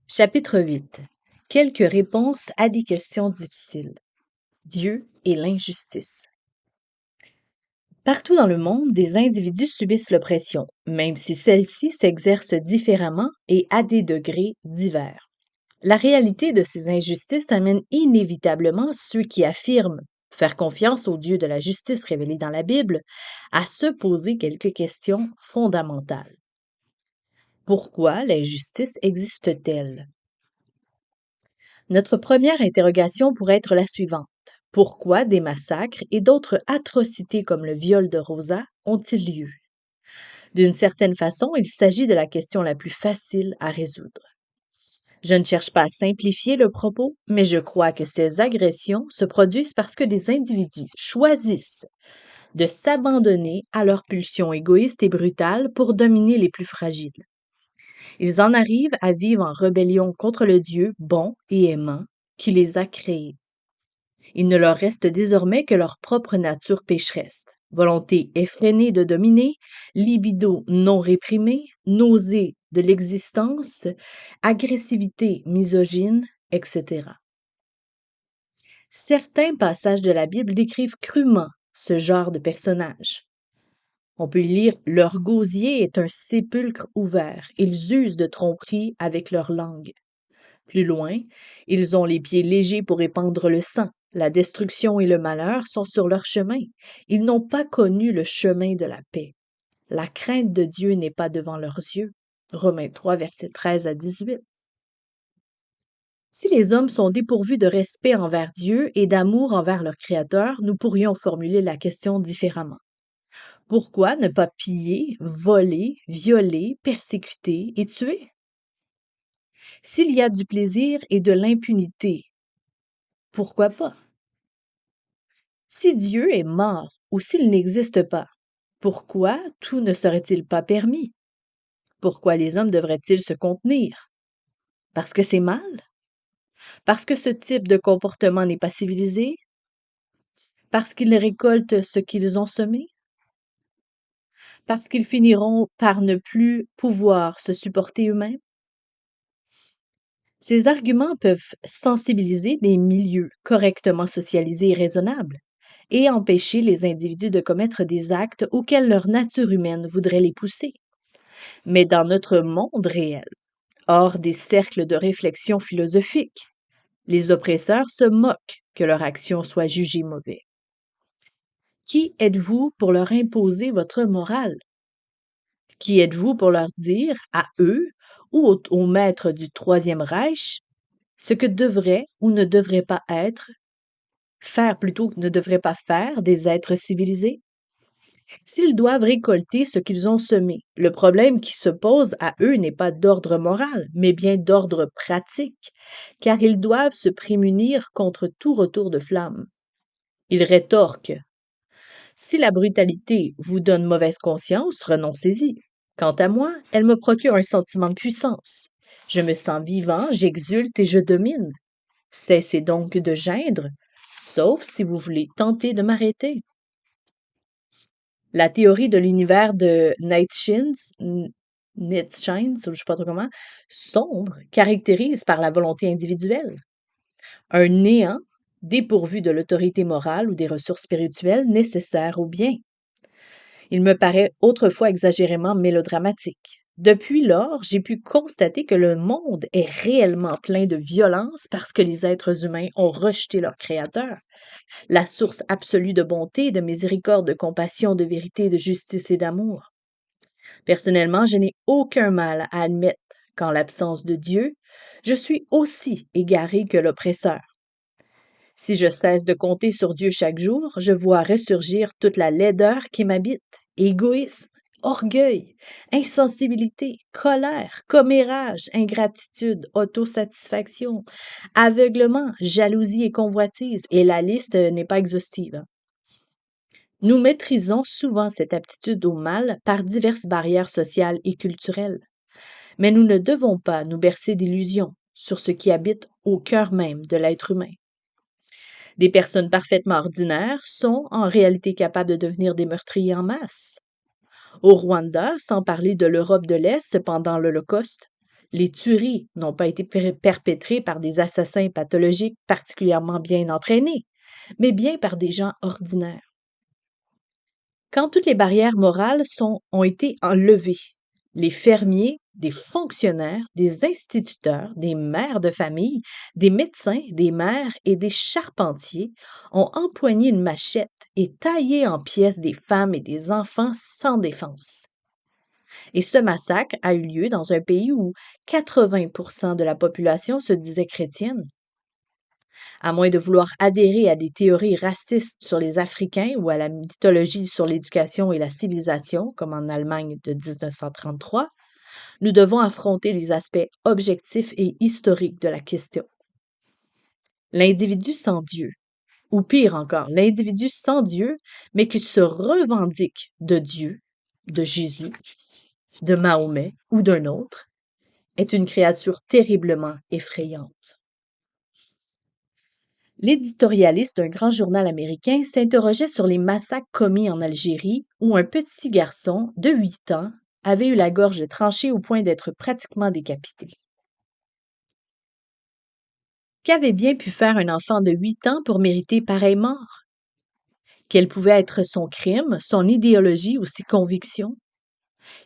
Chapitre 8. Quelques réponses à des questions difficiles. Dieu et l'injustice. Partout dans le monde, des individus subissent l'oppression, même si celle-ci s'exerce différemment et à des degrés divers. La réalité de ces injustices amène inévitablement ceux qui affirment faire confiance au Dieu de la justice révélé dans la Bible à se poser quelques questions fondamentales. Pourquoi l'injustice existe-t-elle? Notre première interrogation pourrait être la suivante. Pourquoi des massacres et d'autres atrocités comme le viol de Rosa ont-ils lieu? D'une certaine façon, il s'agit de la question la plus facile à résoudre. Je ne cherche pas à simplifier le propos, mais je crois que ces agressions se produisent parce que des individus choisissent de s'abandonner à leurs pulsions égoïstes et brutales pour dominer les plus fragiles. Ils en arrivent à vivre en rébellion contre le Dieu bon et aimant qui les a créés. Il ne leur reste désormais que leur propre nature pécheresse, volonté effrénée de dominer, libido non réprimée, nausée de l'existence, agressivité misogyne, etc. Certains passages de la Bible décrivent crûment ce genre de personnages. On peut y lire leur gosier est un sépulcre ouvert, ils usent de tromperie avec leur langue. Plus loin, ils ont les pieds légers pour répandre le sang. La destruction et le malheur sont sur leur chemin. Ils n'ont pas connu le chemin de la paix. La crainte de Dieu n'est pas devant leurs yeux. Romains 3, versets 13 à 18. Si les hommes sont dépourvus de respect envers Dieu et d'amour envers leur Créateur, nous pourrions formuler la question différemment. Pourquoi ne pas piller, voler, violer, persécuter et tuer? S'il y a du plaisir et de l'impunité, pourquoi pas? Si Dieu est mort ou s'il n'existe pas, pourquoi tout ne serait-il pas permis? Pourquoi les hommes devraient-ils se contenir? Parce que c'est mal? Parce que ce type de comportement n'est pas civilisé? Parce qu'ils récoltent ce qu'ils ont semé? Parce qu'ils finiront par ne plus pouvoir se supporter eux-mêmes? Ces arguments peuvent sensibiliser des milieux correctement socialisés et raisonnables et empêcher les individus de commettre des actes auxquels leur nature humaine voudrait les pousser. Mais dans notre monde réel, hors des cercles de réflexion philosophique, les oppresseurs se moquent que leur action soit jugée mauvaise. Qui êtes-vous pour leur imposer votre morale? Qui êtes-vous pour leur dire à eux ou aux maîtres du Troisième Reich ce que devraient ou ne devraient pas être, faire plutôt que ne devraient pas faire des êtres civilisés? S'ils doivent récolter ce qu'ils ont semé, le problème qui se pose à eux n'est pas d'ordre moral, mais bien d'ordre pratique, car ils doivent se prémunir contre tout retour de flamme. Ils rétorquent: si la brutalité vous donne mauvaise conscience, renoncez-y. Quant à moi, elle me procure un sentiment de puissance. Je me sens vivant, j'exulte et je domine. Cessez donc de geindre, sauf si vous voulez tenter de m'arrêter. La théorie de l'univers de Nietzsche, ou je sais pas trop comment, sombre, caractérise par la volonté individuelle. Un néant dépourvu de l'autorité morale ou des ressources spirituelles nécessaires au bien. Il me paraît autrefois exagérément mélodramatique. Depuis lors, j'ai pu constater que le monde est réellement plein de violence parce que les êtres humains ont rejeté leur Créateur, la source absolue de bonté, de miséricorde, de compassion, de vérité, de justice et d'amour. Personnellement, je n'ai aucun mal à admettre qu'en l'absence de Dieu, je suis aussi égaré que l'oppresseur. Si je cesse de compter sur Dieu chaque jour, je vois ressurgir toute la laideur qui m'habite. Égoïsme, orgueil, insensibilité, colère, commérage, ingratitude, autosatisfaction, aveuglement, jalousie et convoitise, et la liste n'est pas exhaustive. Nous maîtrisons souvent cette aptitude au mal par diverses barrières sociales et culturelles, mais nous ne devons pas nous bercer d'illusions sur ce qui habite au cœur même de l'être humain. Des personnes parfaitement ordinaires sont en réalité capables de devenir des meurtriers en masse. Au Rwanda, sans parler de l'Europe de l'Est pendant l'Holocauste, Les tueries n'ont pas été perpétrées par des assassins pathologiques particulièrement bien entraînés, mais bien par des gens ordinaires. Quand toutes les barrières morales ont été enlevées, les fermiers, des fonctionnaires, des instituteurs, des mères de famille, des médecins, des mères et des charpentiers ont empoigné une machette et taillé en pièces des femmes et des enfants sans défense. Et ce massacre a eu lieu dans un pays où 80% de la population se disait chrétienne. À moins de vouloir adhérer à des théories racistes sur les Africains ou à la mythologie sur l'éducation et la civilisation, comme en Allemagne de 1933, nous devons affronter les aspects objectifs et historiques de la question. L'individu sans Dieu, ou pire encore, l'individu sans Dieu, mais qui se revendique de Dieu, de Jésus, de Mahomet ou d'un autre, est une créature terriblement effrayante. L'éditorialiste d'un grand journal américain s'interrogeait sur les massacres commis en Algérie où un petit garçon de 8 ans avait eu la gorge tranchée au point d'être pratiquement décapité. Qu'avait bien pu faire un enfant de 8 ans pour mériter pareille mort? Quel pouvait être son crime, son idéologie ou ses convictions?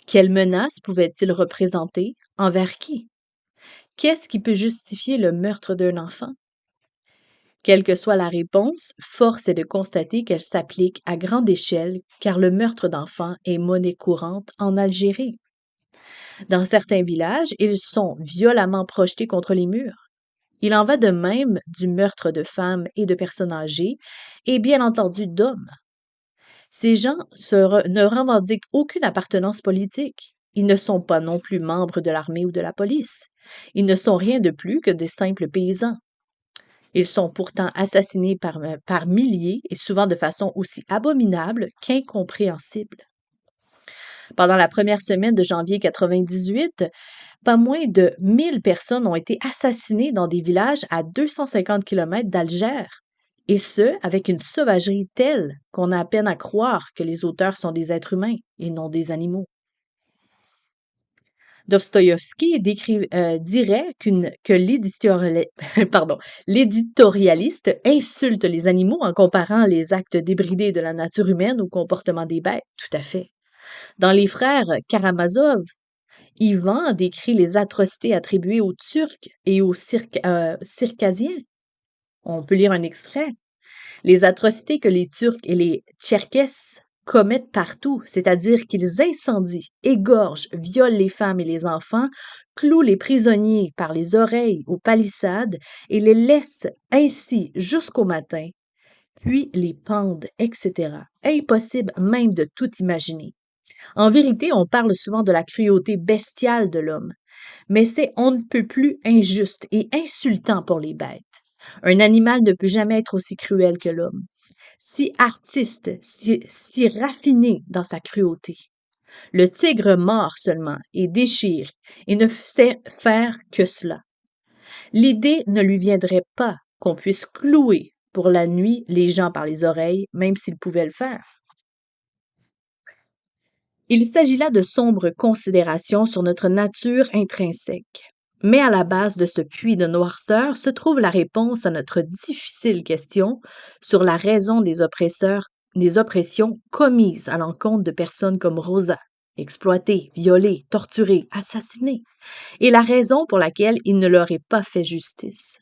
Quelle menace pouvait-il représenter? Envers qui? Qu'est-ce qui peut justifier le meurtre d'un enfant? Quelle que soit la réponse, force est de constater qu'elle s'applique à grande échelle car le meurtre d'enfants est monnaie courante en Algérie. Dans certains villages, ils sont violemment projetés contre les murs. Il en va de même du meurtre de femmes et de personnes âgées, et bien entendu d'hommes. Ces gens ne revendiquent aucune appartenance politique. Ils ne sont pas non plus membres de l'armée ou de la police. Ils ne sont rien de plus que de simples paysans. Ils sont pourtant assassinés par milliers et souvent de façon aussi abominable qu'incompréhensible. Pendant la première semaine de janvier 98, pas moins de 1000 personnes ont été assassinées dans des villages à 250 km d'Alger, et ce, avec une sauvagerie telle qu'on a à peine à croire que les auteurs sont des êtres humains et non des animaux. Dostoïevski dirait que l'éditorialiste insulte les animaux en comparant les actes débridés de la nature humaine au comportement des bêtes. Tout à fait. Dans Les Frères Karamazov, Ivan décrit les atrocités attribuées aux Turcs et aux Circassiens. On peut lire un extrait. Les atrocités que les Turcs et les Tcherkesses commettent partout, c'est-à-dire qu'ils incendient, égorgent, violent les femmes et les enfants, clouent les prisonniers par les oreilles aux palissades et les laissent ainsi jusqu'au matin, puis les pendent, etc. Impossible même de tout imaginer. En vérité, on parle souvent de la cruauté bestiale de l'homme, mais c'est on ne peut plus injuste et insultant pour les bêtes. Un animal ne peut jamais être aussi cruel que l'homme, si artiste, si raffiné dans sa cruauté. Le tigre mord seulement et déchire et ne sait faire que cela. L'idée ne lui viendrait pas qu'on puisse clouer pour la nuit les gens par les oreilles, même s'il pouvait le faire. Il s'agit là de sombres considérations sur notre nature intrinsèque. Mais à la base de ce puits de noirceur se trouve la réponse à notre difficile question sur la raison des oppressions commises à l'encontre de personnes comme Rosa, exploitées, violées, torturées, assassinées, et la raison pour laquelle il ne leur est pas fait justice.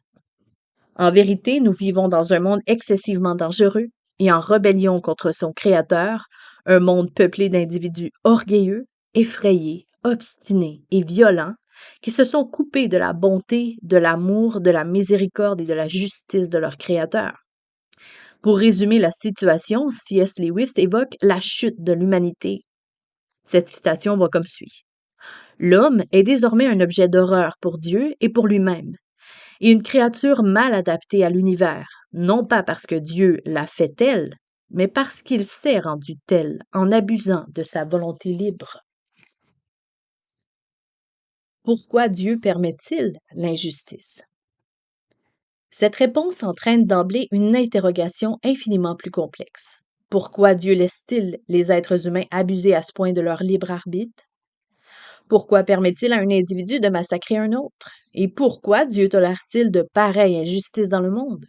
En vérité, nous vivons dans un monde excessivement dangereux et en rébellion contre son créateur, un monde peuplé d'individus orgueilleux, effrayés, obstinés et violents qui se sont coupés de la bonté, de l'amour, de la miséricorde et de la justice de leur créateur. Pour résumer la situation, C.S. Lewis évoque la chute de l'humanité. Cette citation va comme suit. L'homme est désormais un objet d'horreur pour Dieu et pour lui-même, et une créature mal adaptée à l'univers, non pas parce que Dieu l'a fait telle, mais parce qu'il s'est rendu tel en abusant de sa volonté libre. Pourquoi Dieu permet-il l'injustice? Cette réponse entraîne d'emblée une interrogation infiniment plus complexe. Pourquoi Dieu laisse-t-il les êtres humains abuser à ce point de leur libre arbitre? Pourquoi permet-il à un individu de massacrer un autre? Et pourquoi Dieu tolère-t-il de pareilles injustices dans le monde?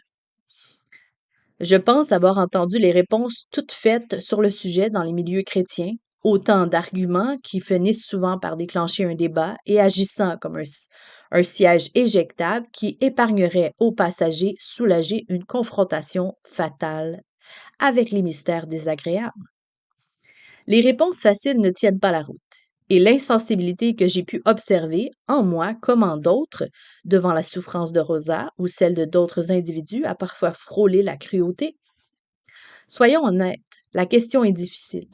Je pense avoir entendu les réponses toutes faites sur le sujet dans les milieux chrétiens, autant d'arguments qui finissent souvent par déclencher un débat et agissant comme un siège éjectable qui épargnerait aux passagers soulagés une confrontation fatale avec les mystères désagréables. Les réponses faciles ne tiennent pas la route. Et l'insensibilité que j'ai pu observer, en moi comme en d'autres, devant la souffrance de Rosa ou celle de d'autres individus, a parfois frôlé la cruauté. Soyons honnêtes, la question est difficile.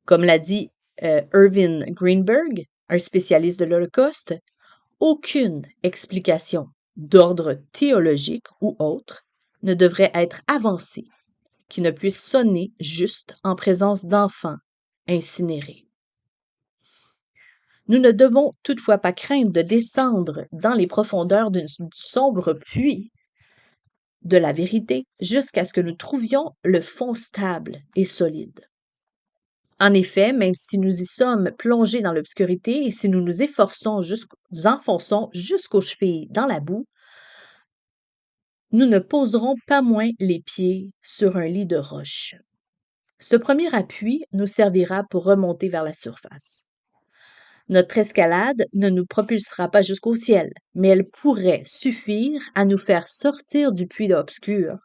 Comme l'a dit Irving Greenberg, un spécialiste de l'Holocauste, aucune explication d'ordre théologique ou autre ne devrait être avancée qui ne puisse sonner juste en présence d'enfants incinérés. Nous ne devons toutefois pas craindre de descendre dans les profondeurs du sombre puits de la vérité jusqu'à ce que nous trouvions le fond stable et solide. En effet, même si nous y sommes plongés dans l'obscurité et si nous nous nous enfonçons jusqu'aux chevilles dans la boue, nous ne poserons pas moins les pieds sur un lit de roche. Ce premier appui nous servira pour remonter vers la surface. Notre escalade ne nous propulsera pas jusqu'au ciel, mais elle pourrait suffire à nous faire sortir du puits obscur,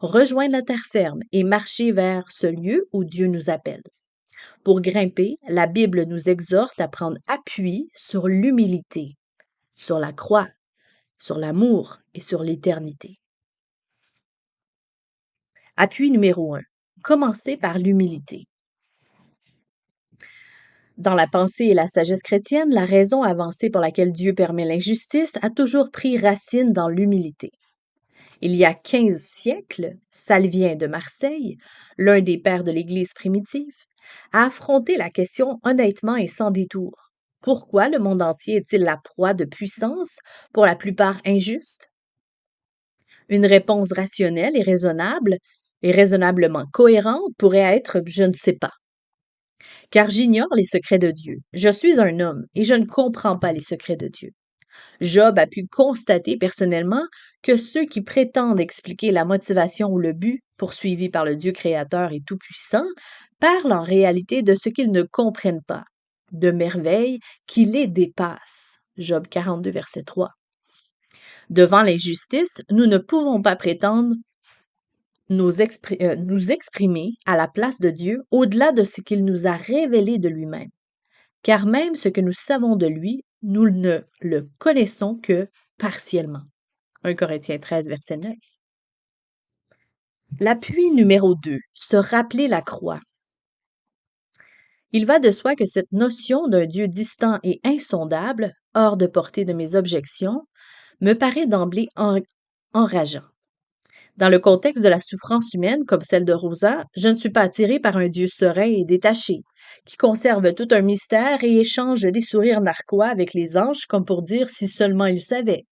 rejoindre la terre ferme et marcher vers ce lieu où Dieu nous appelle. Pour grimper, la Bible nous exhorte à prendre appui sur l'humilité, sur la croix, sur l'amour et sur l'éternité. Appui numéro 1. Commencez par l'humilité. Dans la pensée et la sagesse chrétienne, la raison avancée pour laquelle Dieu permet l'injustice a toujours pris racine dans l'humilité. Il y a 15 siècles, Salvien de Marseille, l'un des pères de l'Église primitive, a affronté la question honnêtement et sans détour. Pourquoi le monde entier est-il la proie de puissances, pour la plupart injustes? Une réponse rationnelle et raisonnable, et raisonnablement cohérente, pourrait être « je ne sais pas ». Car j'ignore les secrets de Dieu. Je suis un homme et je ne comprends pas les secrets de Dieu. Job a pu constater personnellement que ceux qui prétendent expliquer la motivation ou le but poursuivi par le Dieu créateur et tout-puissant parlent en réalité de ce qu'ils ne comprennent pas, de merveilles qui les dépassent. Job 42, verset 3. Devant l'injustice, nous ne pouvons pas prétendre nous exprimer à la place de Dieu au-delà de ce qu'il nous a révélé de lui-même. Car même ce que nous savons de lui, nous ne le connaissons que partiellement. 1 Corinthiens 13, verset 9. L'appui numéro 2, se rappeler la croix. Il va de soi que cette notion d'un Dieu distant et insondable, hors de portée de mes objections, me paraît d'emblée enrageant. Dans le contexte de la souffrance humaine, comme celle de Rosa, je ne suis pas attirée par un Dieu serein et détaché, qui conserve tout un mystère et échange des sourires narquois avec les anges comme pour dire si seulement ils savaient.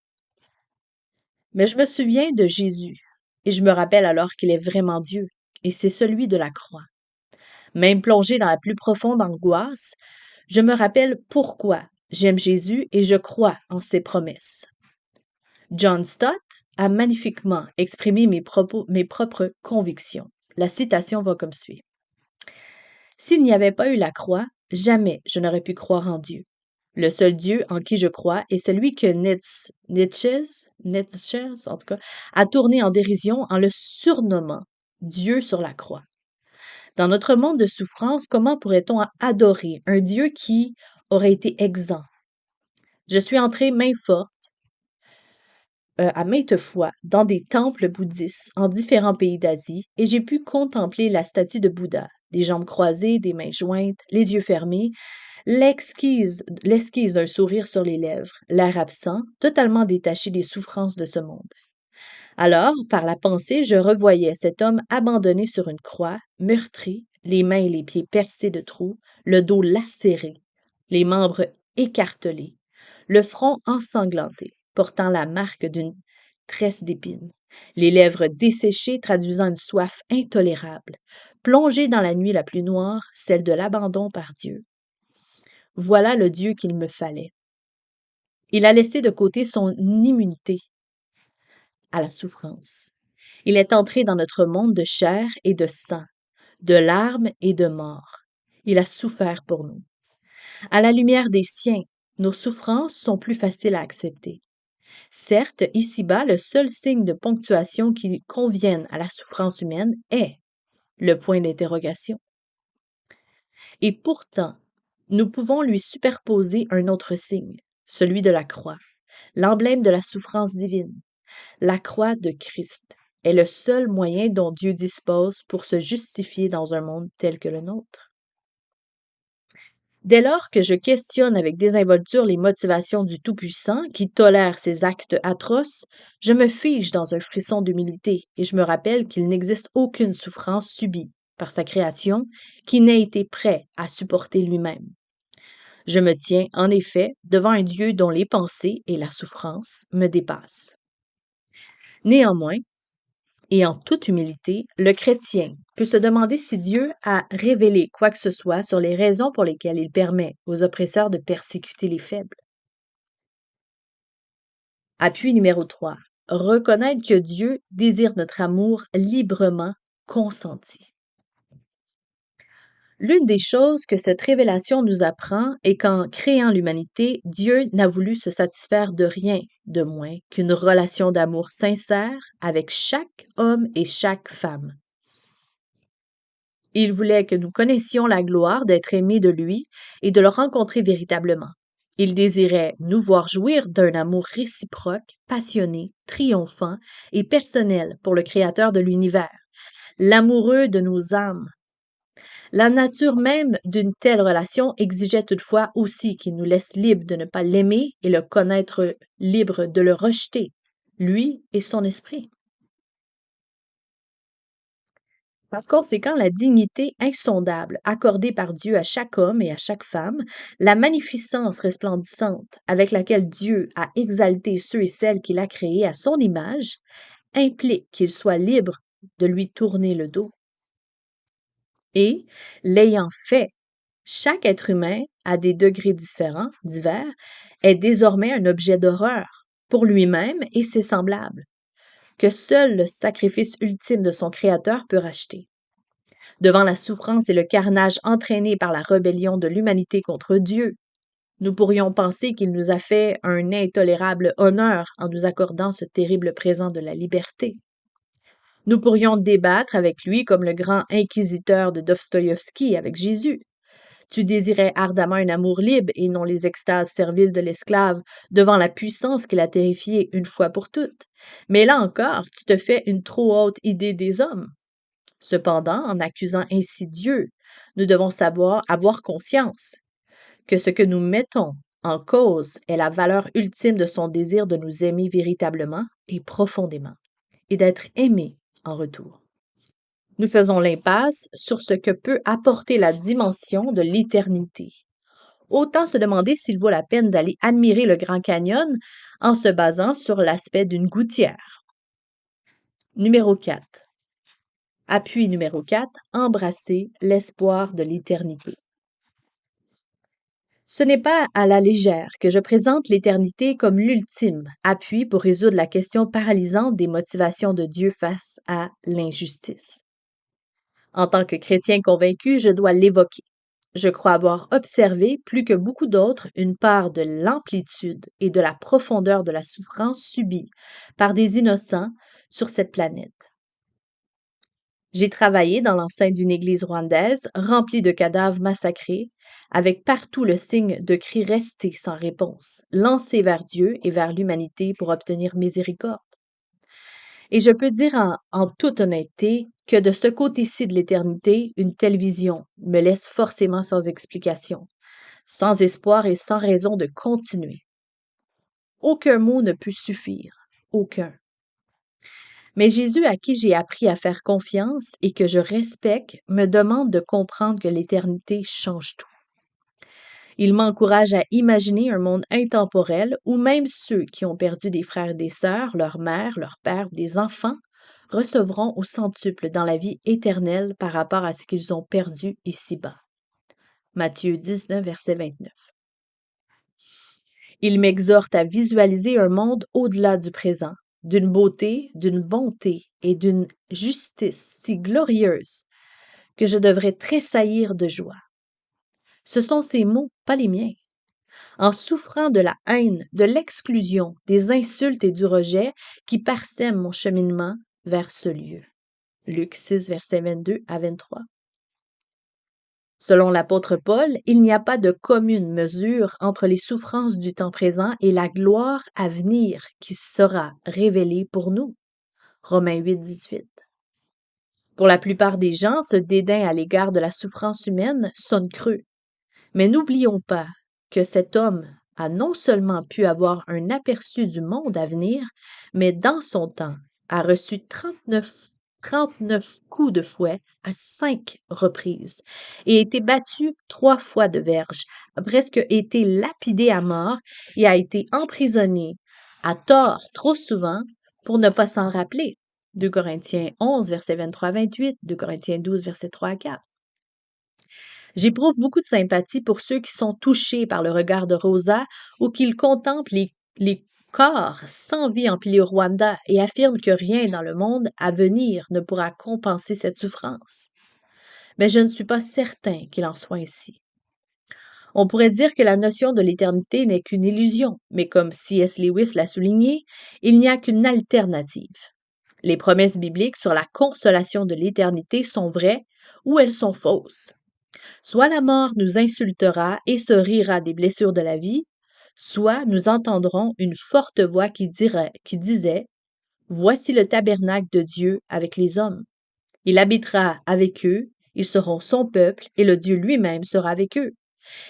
Mais je me souviens de Jésus, et je me rappelle alors qu'il est vraiment Dieu, et c'est celui de la croix. Même plongé dans la plus profonde angoisse, je me rappelle pourquoi j'aime Jésus et je crois en ses promesses. John Stott a magnifiquement exprimé mes propres convictions. La citation va comme suit. S'il n'y avait pas eu la croix, jamais je n'aurais pu croire en Dieu. Le seul Dieu en qui je crois est celui que Nietzsche, en tout cas, a tourné en dérision en le surnommant Dieu sur la croix. Dans notre monde de souffrance, comment pourrait-on adorer un Dieu qui aurait été exempt? Je suis entrée main forte à maintes fois dans des temples bouddhistes en différents pays d'Asie et j'ai pu contempler la statue de Bouddha, des jambes croisées, des mains jointes, les yeux fermés, l'esquisse d'un sourire sur les lèvres, l'air absent, totalement détaché des souffrances de ce monde. Alors, par la pensée, je revoyais cet homme abandonné sur une croix, meurtri, les mains et les pieds percés de trous, le dos lacéré, les membres écartelés, le front ensanglanté, portant la marque d'une tresse d'épines, les lèvres desséchées traduisant une soif intolérable, plongé dans la nuit la plus noire, celle de l'abandon par Dieu. Voilà le Dieu qu'il me fallait. Il a laissé de côté son immunité à la souffrance. Il est entré dans notre monde de chair et de sang, de larmes et de mort. Il a souffert pour nous. À la lumière des siens, nos souffrances sont plus faciles à accepter. Certes, ici-bas, le seul signe de ponctuation qui convienne à la souffrance humaine est le point d'interrogation. Et pourtant, nous pouvons lui superposer un autre signe, celui de la croix, l'emblème de la souffrance divine. La croix de Christ est le seul moyen dont Dieu dispose pour se justifier dans un monde tel que le nôtre. Dès lors que je questionne avec désinvolture les motivations du Tout-Puissant qui tolère ces actes atroces, je me fige dans un frisson d'humilité et je me rappelle qu'il n'existe aucune souffrance subie par sa création qui n'ait été prêt à supporter lui-même. Je me tiens, en effet, devant un Dieu dont les pensées et la souffrance me dépassent. Néanmoins, et en toute humilité, le chrétien peut se demander si Dieu a révélé quoi que ce soit sur les raisons pour lesquelles il permet aux oppresseurs de persécuter les faibles. Appui numéro 3. Reconnaître que Dieu désire notre amour librement consenti. L'une des choses que cette révélation nous apprend est qu'en créant l'humanité, Dieu n'a voulu se satisfaire de rien de moins qu'une relation d'amour sincère avec chaque homme et chaque femme. Il voulait que nous connaissions la gloire d'être aimés de lui et de le rencontrer véritablement. Il désirait nous voir jouir d'un amour réciproque, passionné, triomphant et personnel pour le Créateur de l'univers, l'amoureux de nos âmes. La nature même d'une telle relation exigeait toutefois aussi qu'il nous laisse libres de ne pas l'aimer et le connaître libre de le rejeter, lui et son esprit. Par conséquent, la dignité insondable accordée par Dieu à chaque homme et à chaque femme, la magnificence resplendissante avec laquelle Dieu a exalté ceux et celles qu'il a créés à son image, implique qu'il soit libre de lui tourner le dos. Et, l'ayant fait, chaque être humain, à des degrés différents, divers, est désormais un objet d'horreur pour lui-même et ses semblables, que seul le sacrifice ultime de son Créateur peut racheter. Devant la souffrance et le carnage entraînés par la rébellion de l'humanité contre Dieu, nous pourrions penser qu'il nous a fait un intolérable honneur en nous accordant ce terrible présent de la liberté. Nous pourrions débattre avec lui comme le grand inquisiteur de Dostoïevski avec Jésus. Tu désirais ardemment un amour libre et non les extases serviles de l'esclave devant la puissance qu'il a terrifiée une fois pour toutes. Mais là encore, tu te fais une trop haute idée des hommes. Cependant, en accusant ainsi Dieu, nous devons savoir avoir conscience que ce que nous mettons en cause est la valeur ultime de son désir de nous aimer véritablement et profondément, et d'être aimés en retour. Nous faisons l'impasse sur ce que peut apporter la dimension de l'éternité. Autant se demander s'il vaut la peine d'aller admirer le Grand Canyon en se basant sur l'aspect d'une gouttière. Numéro 4. Appui numéro 4, embrasser l'espoir de l'éternité. Ce n'est pas à la légère que je présente l'éternité comme l'ultime appui pour résoudre la question paralysante des motivations de Dieu face à l'injustice. En tant que chrétien convaincu, je dois l'évoquer. Je crois avoir observé, plus que beaucoup d'autres, une part de l'amplitude et de la profondeur de la souffrance subie par des innocents sur cette planète. J'ai travaillé dans l'enceinte d'une église rwandaise remplie de cadavres massacrés, avec partout le signe de cris restés sans réponse, lancés vers Dieu et vers l'humanité pour obtenir miséricorde. Et je peux dire en toute honnêteté que de ce côté-ci de l'éternité, une telle vision me laisse forcément sans explication, sans espoir et sans raison de continuer. Aucun mot ne peut suffire, aucun. Mais Jésus, à qui j'ai appris à faire confiance et que je respecte, me demande de comprendre que l'éternité change tout. Il m'encourage à imaginer un monde intemporel où même ceux qui ont perdu des frères et des sœurs, leur mère, leur père ou des enfants recevront au centuple dans la vie éternelle par rapport à ce qu'ils ont perdu ici-bas. Matthieu 19, verset 29. Il m'exhorte à visualiser un monde au-delà du présent, d'une beauté, d'une bonté et d'une justice si glorieuse que je devrais tressaillir de joie. Ce sont ses mots, pas les miens. En souffrant de la haine, de l'exclusion, des insultes et du rejet qui parsèment mon cheminement vers ce lieu. Luc 6, versets 22 à 23. Selon l'apôtre Paul, il n'y a pas de commune mesure entre les souffrances du temps présent et la gloire à venir qui sera révélée pour nous. Romains 8, 18. Pour la plupart des gens, ce dédain à l'égard de la souffrance humaine sonne creux. Mais n'oublions pas que cet homme a non seulement pu avoir un aperçu du monde à venir, mais dans son temps a reçu 39 coups de fouet à 5 reprises et a été battu 3 fois de verge, a presque été lapidé à mort et a été emprisonné à tort trop souvent pour ne pas s'en rappeler. 2 Corinthiens 11, versets 23 à 28, 2 Corinthiens 12, versets 3 à 4. J'éprouve beaucoup de sympathie pour ceux qui sont touchés par le regard de Rosa ou qu'ils contemplent les corps sans vie empilés au Rwanda et affirment que rien dans le monde à venir ne pourra compenser cette souffrance. Mais je ne suis pas certain qu'il en soit ainsi. On pourrait dire que la notion de l'éternité n'est qu'une illusion, mais comme C.S. Lewis l'a souligné, il n'y a qu'une alternative. Les promesses bibliques sur la consolation de l'éternité sont vraies ou elles sont fausses. Soit la mort nous insultera et se rira des blessures de la vie, soit nous entendrons une forte voix qui disait, Voici le tabernacle de Dieu avec les hommes. Il habitera avec eux, ils seront son peuple, et le Dieu lui-même sera avec eux.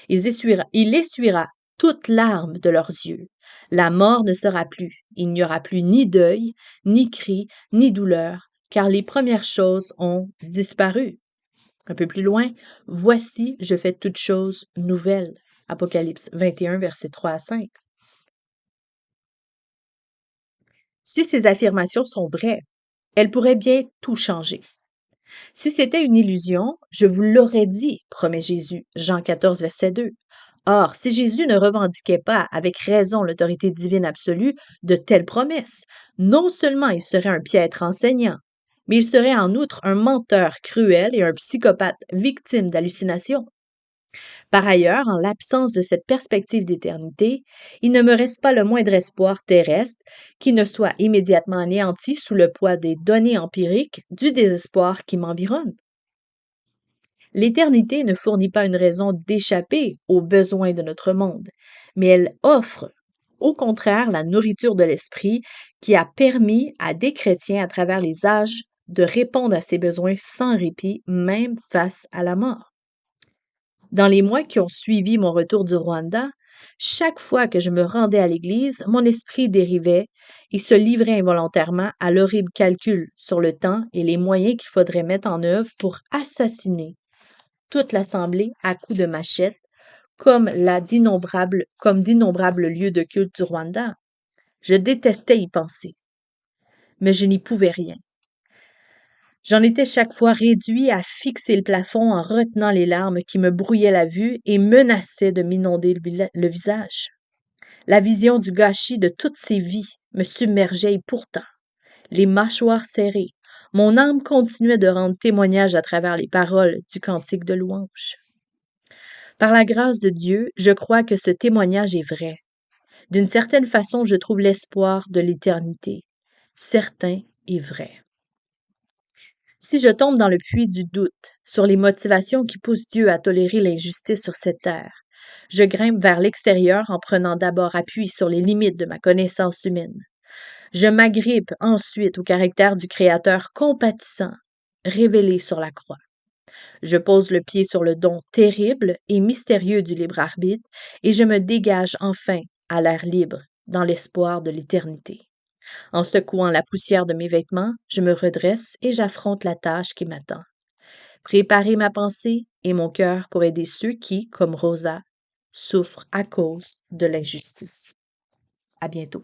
Il essuiera toute larme de leurs yeux. La mort ne sera plus. Il n'y aura plus ni deuil, ni cri, ni douleur, car les premières choses ont disparu. Un peu plus loin, Voici, je fais toutes choses nouvelles. Apocalypse 21, versets 3 à 5. Si ces affirmations sont vraies, elles pourraient bien tout changer. Si c'était une illusion, je vous l'aurais dit, promet Jésus, Jean 14, verset 2. Or, si Jésus ne revendiquait pas avec raison l'autorité divine absolue de telles promesses, non seulement il serait un piètre enseignant, mais il serait en outre un menteur cruel et un psychopathe victime d'hallucinations. Par ailleurs, en l'absence de cette perspective d'éternité, il ne me reste pas le moindre espoir terrestre qui ne soit immédiatement anéanti sous le poids des données empiriques du désespoir qui m'environne. L'éternité ne fournit pas une raison d'échapper aux besoins de notre monde, mais elle offre, au contraire, la nourriture de l'esprit qui a permis à des chrétiens à travers les âges de répondre à ces besoins sans répit, même face à la mort. Dans les mois qui ont suivi mon retour du Rwanda, chaque fois que je me rendais à l'église, mon esprit dérivait et se livrait involontairement à l'horrible calcul sur le temps et les moyens qu'il faudrait mettre en œuvre pour assassiner toute l'assemblée à coups de machette, comme d'innombrables lieux de culte du Rwanda. Je détestais y penser, mais je n'y pouvais rien. J'en étais chaque fois réduit à fixer le plafond en retenant les larmes qui me brouillaient la vue et menaçaient de m'inonder le visage. La vision du gâchis de toutes ces vies me submergeait et pourtant, les mâchoires serrées, mon âme continuait de rendre témoignage à travers les paroles du cantique de louange. Par la grâce de Dieu, je crois que ce témoignage est vrai. D'une certaine façon, je trouve l'espoir de l'éternité, certain et vrai. Si je tombe dans le puits du doute sur les motivations qui poussent Dieu à tolérer l'injustice sur cette terre, je grimpe vers l'extérieur en prenant d'abord appui sur les limites de ma connaissance humaine. Je m'agrippe ensuite au caractère du Créateur compatissant, révélé sur la croix. Je pose le pied sur le don terrible et mystérieux du libre arbitre et je me dégage enfin à l'air libre dans l'espoir de l'éternité. En secouant la poussière de mes vêtements, je me redresse et j'affronte la tâche qui m'attend. Préparer ma pensée et mon cœur pour aider ceux qui, comme Rosa, souffrent à cause de l'injustice. À bientôt.